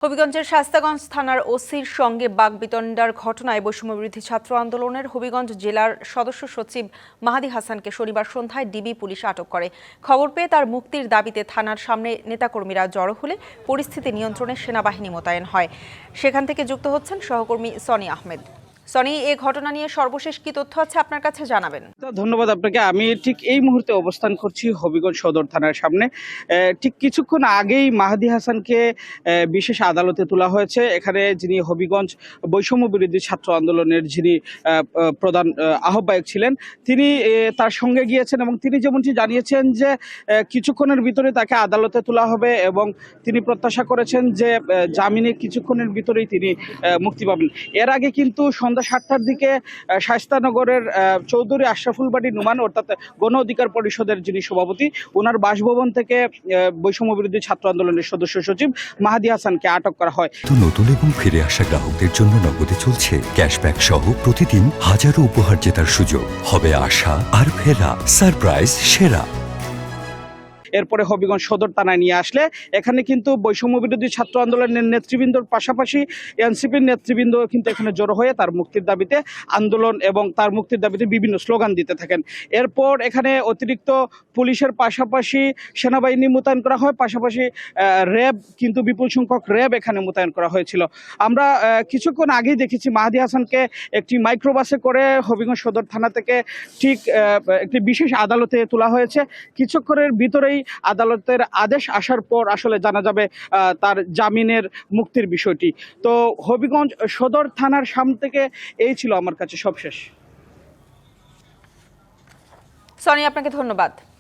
হবিগঞ্জের শায়েস্তাগঞ্জ থানার ওসির সঙ্গে বাকবিতণ্ডার ঘটনায় বৈষম্যবিরোধী ছাত্র আন্দোলনের হবিগঞ্জ জেলার সদস্য সচিব মাহাদি হাসানকে শনিবার সন্ধ্যায় ডিবি পুলিশ আটক করে। খবর পেয়ে তার মুক্তির দাবিতে থানার সামনে নেতাকর্মীরা জড়ো হলে পরিস্থিতি নিয়ন্ত্রণে সেনাবাহিনী মোতায়েন হয়। সেখান থেকে যুক্ত হচ্ছেন সহকর্মী সনি আহমেদ। সনি, এই ঘটনা নিয়ে সর্বশেষ কি তথ্য আছে আপনার কাছে জানাবেন? ধন্যবাদ আপনাকে। আমি ঠিক এই মুহূর্তে অবস্থান করছি হবিগঞ্জ সদর থানার সামনে। ঠিক কিছুক্ষণ আগেই মাহাদি হাসানকে বিশেষ আদালতে তোলা হয়েছে। এখানে যিনি হবিগঞ্জ বৈষম্য বিরোধী ছাত্র আন্দোলনের যিনি প্রধান আহ্বায়ক ছিলেন, তিনি তার সঙ্গে গিয়েছেন এবং তিনি যেমনটি জানিয়েছেন যে কিছুক্ষণের ভিতরে তাকে আদালতে তোলা হবে এবং তিনি প্রত্যাশা করেছেন যে জামিনে কিছুক্ষণের ভিতরেই তিনি মুক্তি পাবেন। এর আগে কিন্তু সন্ধ্যা 7টার দিকে শায়েস্তানগরের চৌধুরী আশরাফুল বাড়ি নুমান, অর্থাৎ গণ অধিকার পরিষদের যিনি সভাপতি, ওনার বাসভবন থেকে বৈষম্য বিরোধী ছাত্র আন্দোলনের সদস্য সচিব মাহাদি হাসানকে আটক করা হয়। নতুন এবং ফিরে আসা গ্রাহকদের জন্য নগদে চলছে ক্যাশব্যাক সহ প্রতিদিন হাজারো উপহার জেতার সুযোগ। হবে আশা আর ফেরা, সারপ্রাইজ সেরা। এরপরে হবিগঞ্জ সদর থানায় নিয়ে আসলে এখানে কিন্তু বৈষম্য বিরোধী ছাত্র আন্দোলনের নেতৃবৃন্দর পাশাপাশি এনসিপির নেতৃবৃন্দ কিন্তু এখানে জড়ো হয়ে তার মুক্তির দাবিতে আন্দোলন এবং তার মুক্তির দাবিতে বিভিন্ন স্লোগান দিতে থাকেন। এরপর এখানে অতিরিক্ত পুলিশের পাশাপাশি সেনাবাহিনী মোতায়েন করা হয়, পাশাপাশি র্যাব, কিন্তু বিপুল সংখ্যক র্যাব এখানে মোতায়েন করা হয়েছিল। আমরা কিছুক্ষণ আগেই দেখেছি মাহাদি হাসানকে একটি মাইক্রোবাসে করে হবিগঞ্জ সদর থানা থেকে ঠিক একটি বিশেষ আদালতে তোলা হয়েছে। কিছুক্ষণের ভিতরেই আদালতের আদেশ আসার পর আসলে জানা যাবে তার জামিনের মুক্তির বিষয়টি। তো হবিগঞ্জ সদর থানার সামনে থেকে এই ছিল আমার কাছে সবশেষ। সনি, আপনাকে ধন্যবাদ।